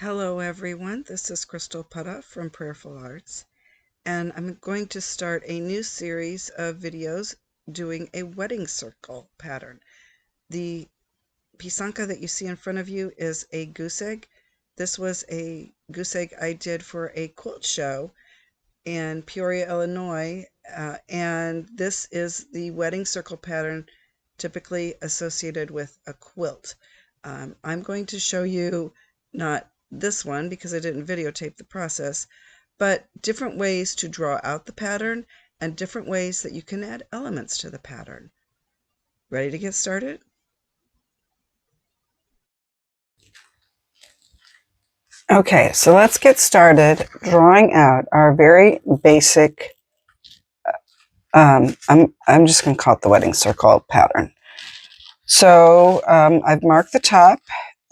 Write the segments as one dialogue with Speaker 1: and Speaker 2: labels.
Speaker 1: Hello everyone, this is Crystal Potthoff from Prayerful Arts, and I'm going to start a new series of videos doing a wedding circle pattern. The Pysanky that you see in front of you is a goose egg. This was a goose egg I did for a quilt show in Peoria, Illinois, and this is the wedding circle pattern typically associated with a quilt. I'm going to show you not this one because I didn't videotape the process, but different ways to draw out the pattern and different ways that you can add elements to the pattern. Ready to get started?
Speaker 2: Okay, so let's get started drawing out our very basic, I'm just going to call it the wedding circle pattern. So I've marked the top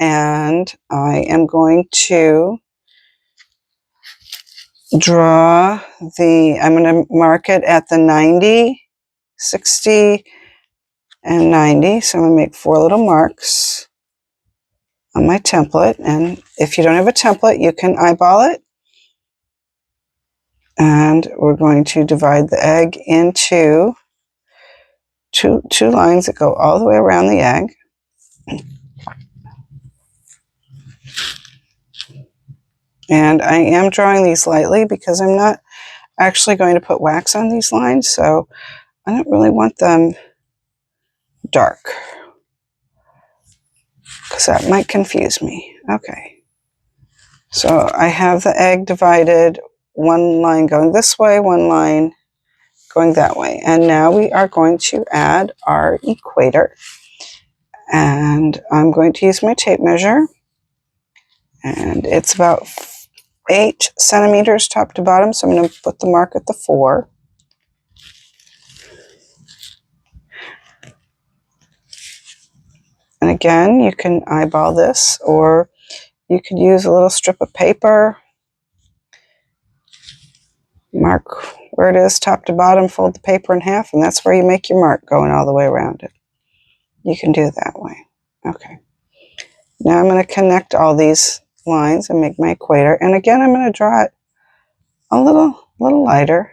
Speaker 2: and I am going to draw I'm going to mark it at the 90, 60, and 90. So I'm going to make 4 little marks on my template. And if you don't have a template, you can eyeball it. And we're going to divide the egg into two lines that go all the way around the egg. And I am drawing these lightly because I'm not actually going to put wax on these lines, so I don't really want them dark because that might confuse me. Okay, so I have the egg divided, one line going this way, one line going that way. And now we are going to add our equator. And I'm going to use my tape measure. And it's about 8 centimeters top to bottom, so I'm going to put the mark at the 4. And again, you can eyeball this, or you could use a little strip of paper, mark where it is top to bottom, fold the paper in half, and that's where you make your mark going all the way around it. You can do it that way. Okay. Now I'm going to connect all these lines and make my equator. And again, I'm going to draw it a little lighter.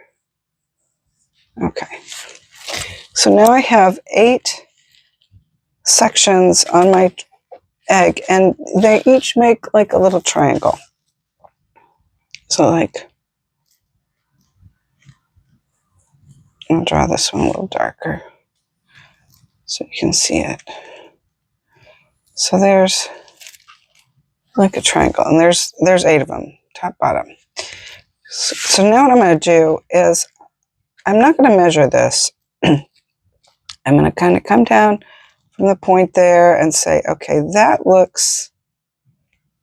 Speaker 2: Okay. So now I have 8 sections on my egg, and they each make like a little triangle. So like, I'll draw this one a little darker so you can see it. So there's like a triangle, and there's 8 of them, top, bottom. So now what I'm going to do is I'm not going to measure this. I'm going to kind of come down from the point there and say, okay, that looks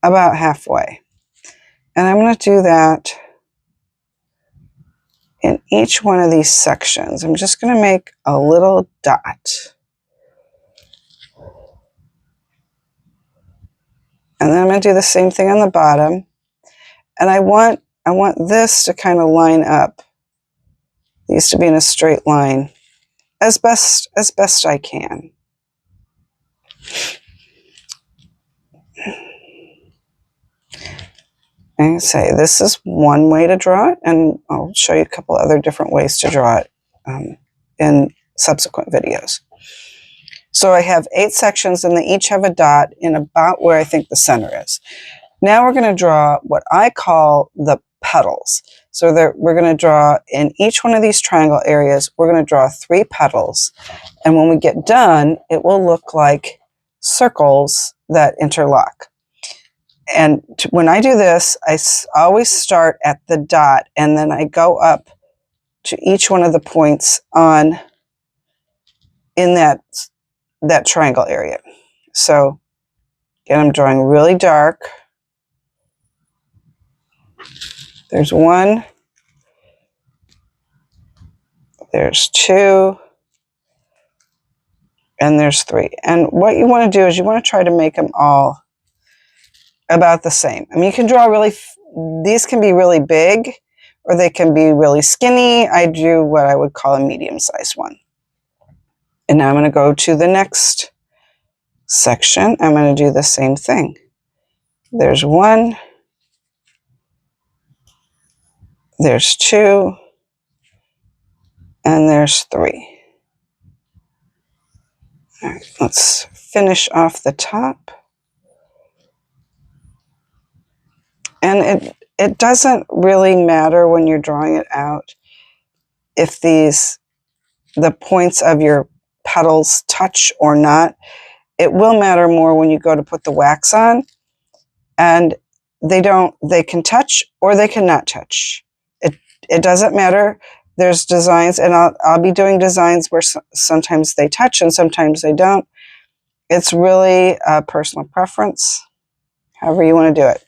Speaker 2: about halfway. And I'm going to do that in each one of these sections. I'm just going to make a little dot. And then I'm going to do the same thing on the bottom. And I want this to kind of line up. These to be in a straight line as best I can. And say this is one way to draw it, and I'll show you a couple other different ways to draw it in subsequent videos. So I have 8 sections, and they each have a dot in about where I think the center is. Now we're going to draw what I call the petals. So we're going to draw in each one of these triangle areas, we're going to draw 3 petals. And when we get done, it will look like circles that interlock. And when I do this, I always start at the dot, and then I go up to each one of the points in that triangle area. So again, I'm drawing really dark. There's 1, there's 2, and there's 3. And what you want to do is you want to try to make them all about the same. I mean, you can draw these can be really big, or they can be really skinny. I do what I would call a medium-sized one. And now I'm going to go to the next section. I'm going to do the same thing. there's 1, there's 2, and there's 3. All right, let's finish off the top. And it doesn't really matter when you're drawing it out if the points of your petals touch or not. It will matter more when you go to put the wax on, and they can touch or they cannot touch. It doesn't matter. There's designs, and I'll be doing designs where sometimes they touch and sometimes they don't. It's really a personal preference, however you want to do it.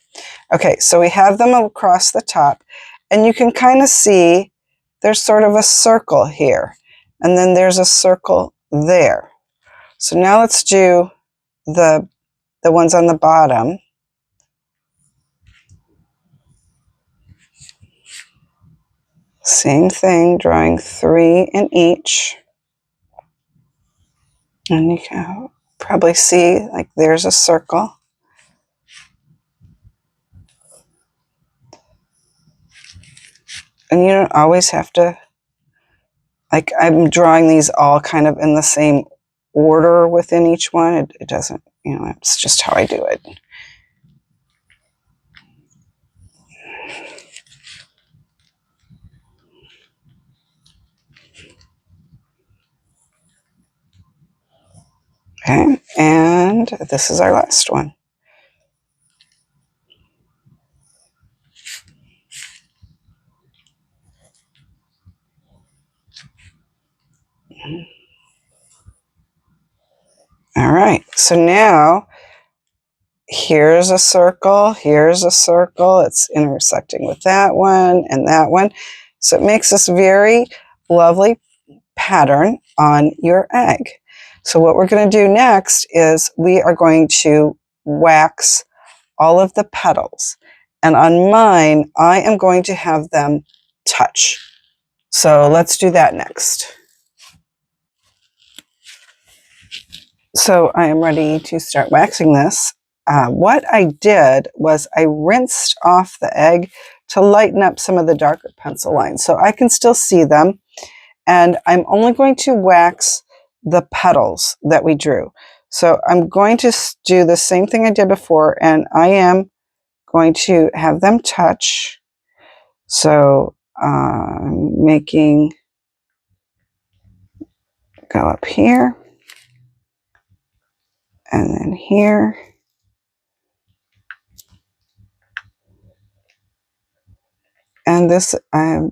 Speaker 2: Okay, so we have them across the top, and you can kind of see there's sort of a circle here, and then there's a circle there. So now let's do the ones on the bottom. Same thing, drawing 3 in each. And you can probably see, like, there's a circle. And you don't always have to, like, I'm drawing these all kind of in the same order within each one. It doesn't, it's just how I do it. Okay, and this is our last one. All right, so now here's a circle, it's intersecting with that one and that one. So it makes this very lovely pattern on your egg. So what we're going to do next is we are going to wax all of the petals. And on mine, I am going to have them touch. So let's do that next. So I am ready to start waxing this. What I did was I rinsed off the egg to lighten up some of the darker pencil lines so I can still see them. And I'm only going to wax the petals that we drew. So I'm going to do the same thing I did before, and I am going to have them touch. So I'm making, go up here, and then here. And this,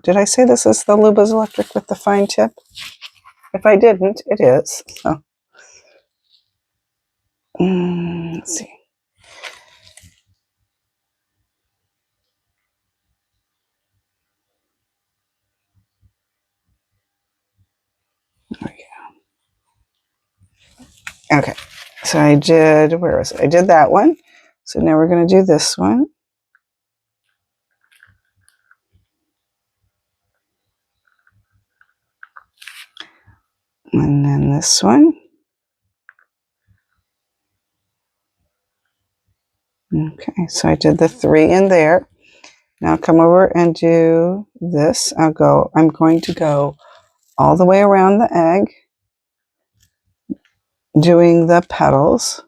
Speaker 2: did I say this is the Luba's Electric with the fine tip? If I didn't, it is. So, let's see. There we go. Okay, so I did, where was it? I did that one. So now we're going to do this one. And then this one. Okay, so I did the 3 in there. Now come over and do this. I'm going to go all the way around the egg, doing the petals.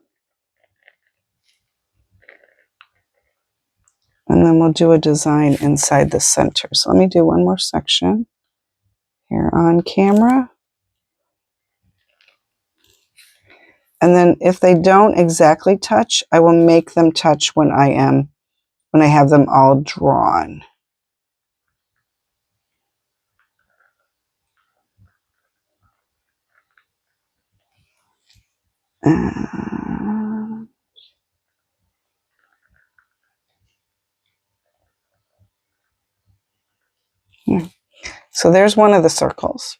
Speaker 2: And then we'll do a design inside the center. So let me do one more section here on camera. And then if they don't exactly touch, I will make them touch when I have them all drawn. Yeah. So there's one of the circles.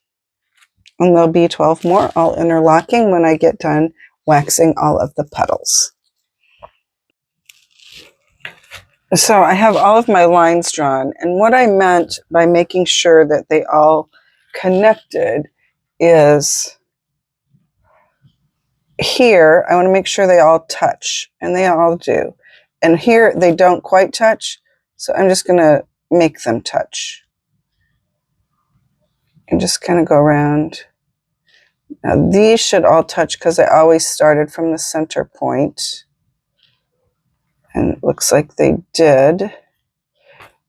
Speaker 2: And there'll be 12 more, all interlocking when I get done waxing all of the petals. So I have all of my lines drawn, and what I meant by making sure that they all connected is here, I want to make sure they all touch, and they all do. And here they don't quite touch, so I'm just going to make them touch. And just kind of go around. Now these should all touch because I always started from the center point. And it looks like they did.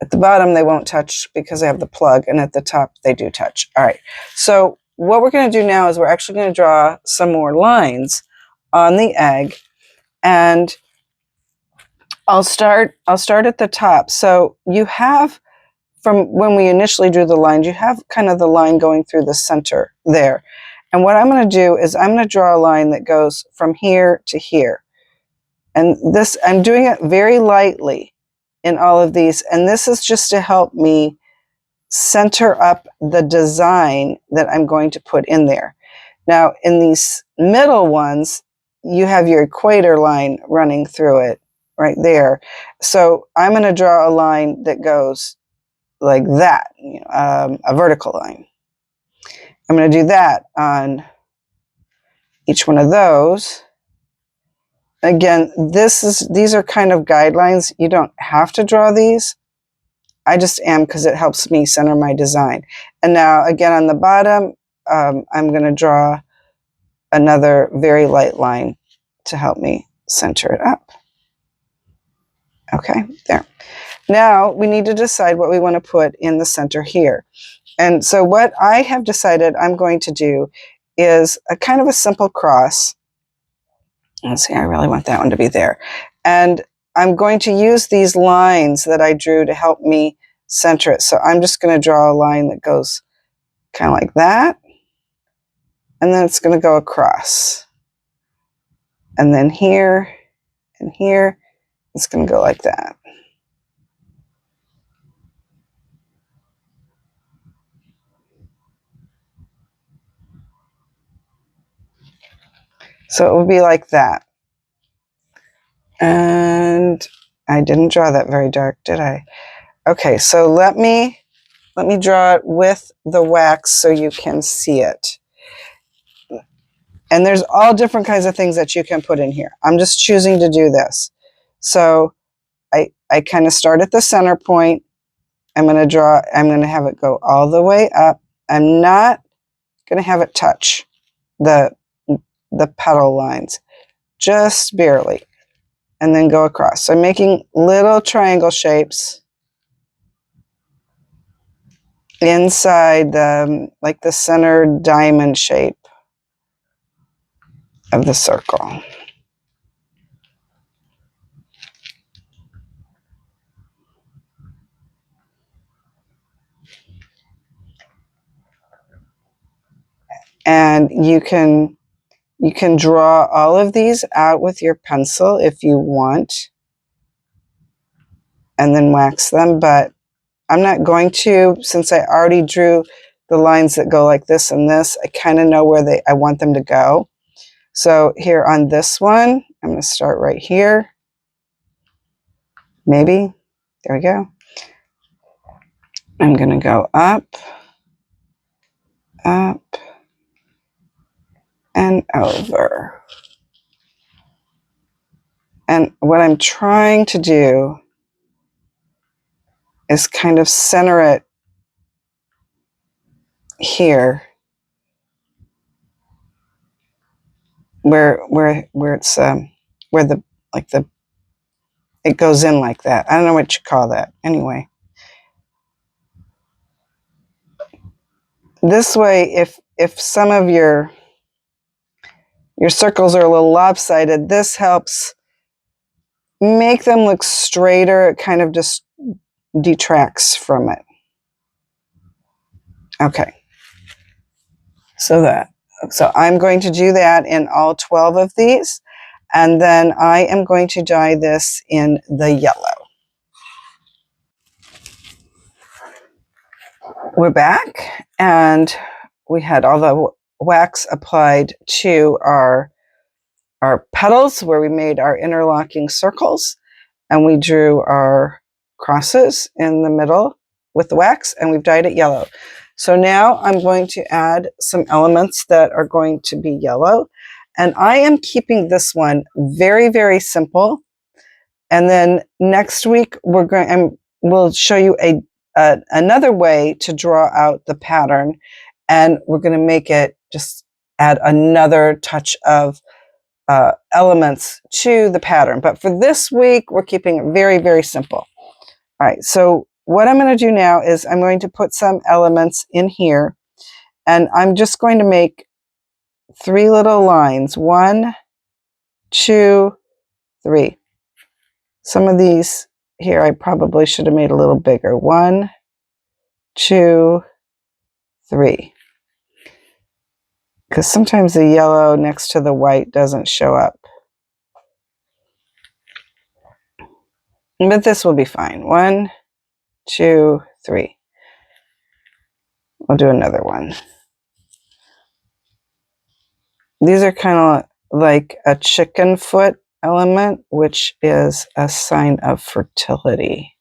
Speaker 2: At the bottom, they won't touch because I have the plug, and at the top, they do touch. All right, so what we're going to do now is we're actually going to draw some more lines on the egg, and I'll start at the top. So you have, from when we initially drew the lines, you have kind of the line going through the center there. And what I'm going to do is I'm going to draw a line that goes from here to here. And this, I'm doing it very lightly in all of these, and this is just to help me center up the design that I'm going to put in there. Now, in these middle ones, you have your equator line running through it right there. So I'm going to draw a line that goes like that, a vertical line. I'm going to do that on each one of those. Again, these are kind of guidelines. You don't have to draw these. I just am because it helps me center my design. And now again on the bottom, I'm going to draw another very light line to help me center it up. Okay, there. Now we need to decide what we want to put in the center here. And so what I have decided I'm going to do is a kind of a simple cross. Let's see, I really want that one to be there. And I'm going to use these lines that I drew to help me center it. So I'm just going to draw a line that goes kind of like that. And then it's going to go across. And then here and here, it's going to go like that. So it would be like that. And I didn't draw that very dark, did I? Okay, so let me draw it with the wax so you can see it. And there's all different kinds of things that you can put in here. I'm just choosing to do this. So I kind of start at the center point. I'm going to have it go all the way up. I'm not going to have it touch the petal lines, just barely, and then go across. So I'm making little triangle shapes inside like the center diamond shape of the circle. And you can draw all of these out with your pencil if you want, and then wax them, but I'm not going to, since I already drew the lines that go like this and this. I kind of know where I want them to go. So here on this one, I'm going to start right here. Maybe. There we go. I'm going to go up, up, and over. And what I'm trying to do is kind of center it here, where it's where it goes in like that. I don't know what you call that. Anyway, this way, if some of your circles are a little lopsided, this helps make them look straighter. It kind of just detracts from it. Okay. So I'm going to do that in all 12 of these, and then I am going to dye this in the yellow. We're back, and we had all the wax applied to our petals where we made our interlocking circles, and we drew our crosses in the middle with the wax, and we've dyed it yellow. So now I'm going to add some elements that are going to be yellow, and I am keeping this one very, very simple. And then next week we'll show you another way to draw out the pattern, and we're going to make it just add another touch of elements to the pattern. But for this week, we're keeping it very, very simple. All right, so what I'm going to do now is I'm going to put some elements in here, and I'm just going to make 3 little lines. 1, 2, 3. Some of these here I probably should have made a little bigger. 1, 2, 3. Because sometimes the yellow next to the white doesn't show up. But this will be fine. 1, 2, 3. I'll do another one. These are kind of like a chicken foot element, which is a sign of fertility.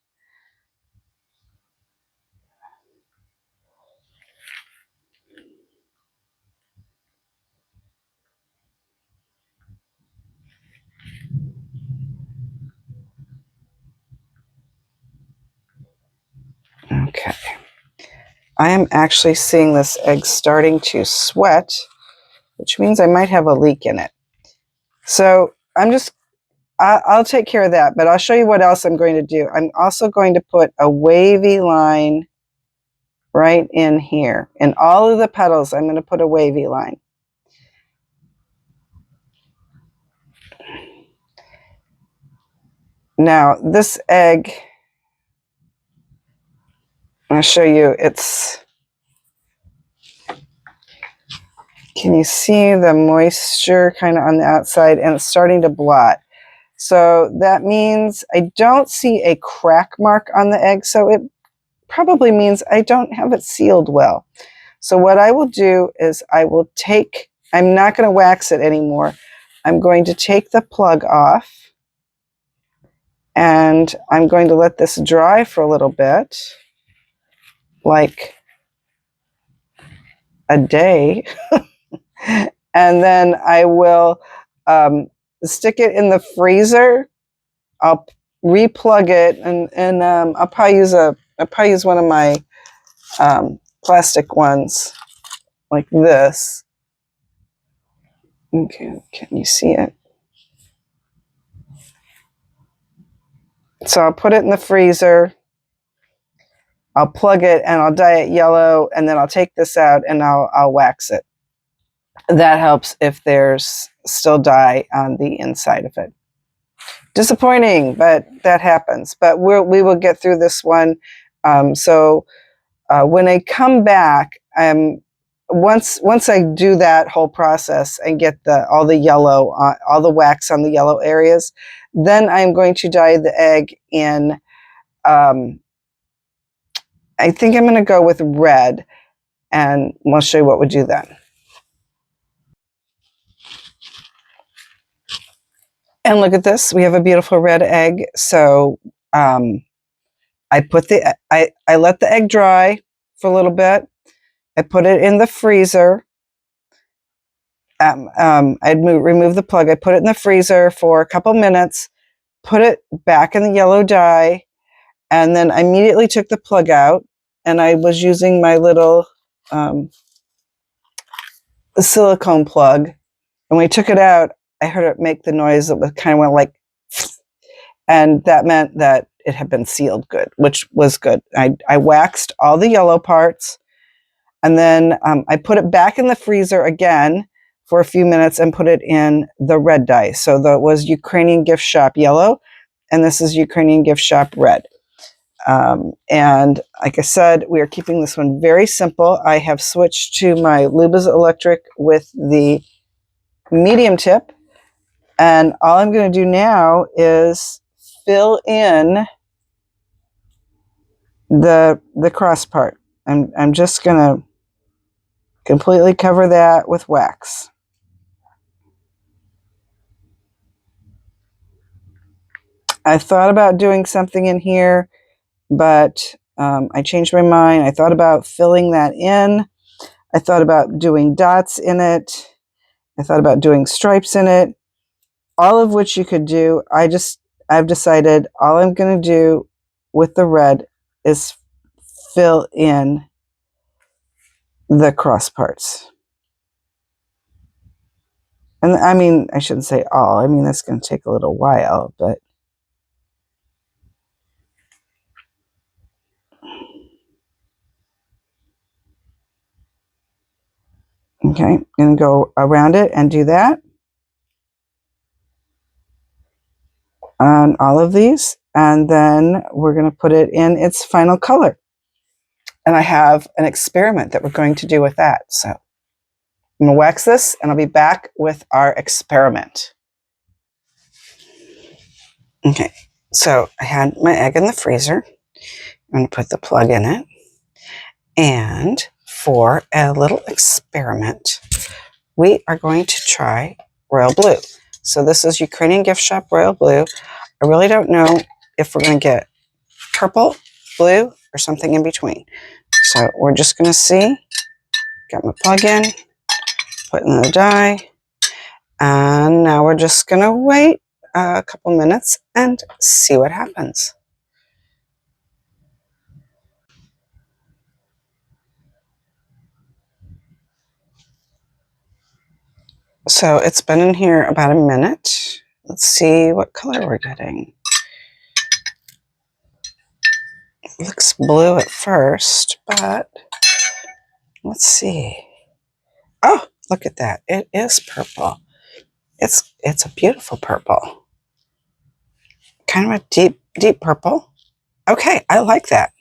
Speaker 2: Okay. I am actually seeing this egg starting to sweat, which means I might have a leak in it. So I'll take care of that, but I'll show you what else I'm going to do. I'm also going to put a wavy line right in here. In all of the petals, I'm going to put a wavy line. Now, this egg, I'll show you, can you see the moisture kind of on the outside, and it's starting to blot. So that means I don't see a crack mark on the egg, so it probably means I don't have it sealed well. So what I will do is I'm not going to wax it anymore. I'm going to take the plug off, and I'm going to let this dry for a little bit, like a day. And then I will stick it in the freezer. I'll replug it, and I'll probably use one of my plastic ones like this. Okay, can you see it? So I'll put it in the freezer. I'll plug it and I'll dye it yellow, and then I'll take this out and I'll wax it. That helps if there's still dye on the inside of it. Disappointing, but that happens. But we will get through this one. So when I come back, once I do that whole process and get all the yellow, all the wax on the yellow areas, then I'm going to dye the egg in. I think I'm going to go with red, and I'll show you what we do then. And look at this, we have a beautiful red egg. So I let the egg dry for a little bit. I put it in the freezer. I'd remove the plug. I put it in the freezer for a couple minutes, put it back in the yellow dye, and then I immediately took the plug out, and I was using my little silicone plug. And when I took it out, I heard it make the noise that was kind of went like, and that meant that it had been sealed good, which was good. I waxed all the yellow parts, and then I put it back in the freezer again for a few minutes and put it in the red dye. So that was Ukrainian Gift Shop yellow, and this is Ukrainian Gift Shop red. And like I said, we are keeping this one very simple. I have switched to my Lubas Electric with the medium tip, and all I'm going to do now is fill in the cross part. I'm just going to completely cover that with wax. I thought about doing something in here, but I changed my mind. I thought about filling that in. I thought about doing dots in it. I thought about doing stripes in it, all of which you could do. I've decided all I'm going to do with the red is fill in the cross parts. And I mean, I shouldn't say all. I mean, that's going to take a little while, but okay, I'm going to go around it and do that on all of these. And then we're going to put it in its final color. And I have an experiment that we're going to do with that. So I'm going to wax this and I'll be back with our experiment. Okay, so I had my egg in the freezer. I'm going to put the plug in it. And for a little experiment, we are going to try royal blue. So this is Ukrainian gift shop royal blue. I really don't know if we're going to get purple, blue, or something in between. So we're just going to see. Got my plug in, put in the dye, and now we're just going to wait a couple minutes and see what happens. So it's been in here about a minute. Let's see what color we're getting. It looks blue at first, but let's see. Oh, look at that. It is purple. It's a beautiful purple. Kind of a deep purple. Okay, I like that.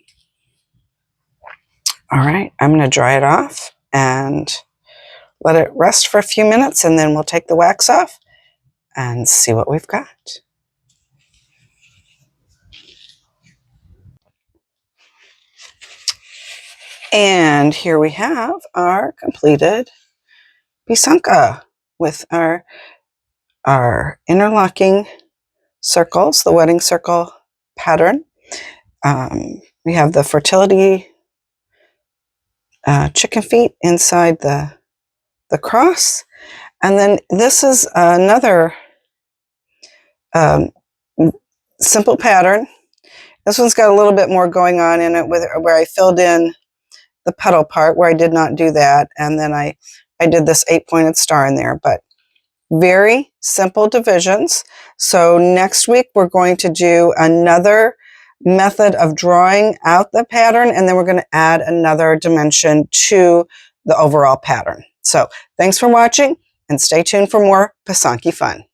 Speaker 2: All right, I'm going to dry it off and let it rest for a few minutes, and then we'll take the wax off and see what we've got. And here we have our completed Pysanky with our interlocking circles, the wedding circle pattern. We have the fertility chicken feet inside the cross. And then this is another simple pattern. This one's got a little bit more going on in it, where I filled in the petal part where I did not do that. And then I did this 8-pointed star in there, but very simple divisions. So next week we're going to do another method of drawing out the pattern, and then we're going to add another dimension to the overall pattern. So thanks for watching, and stay tuned for more Pysanky fun.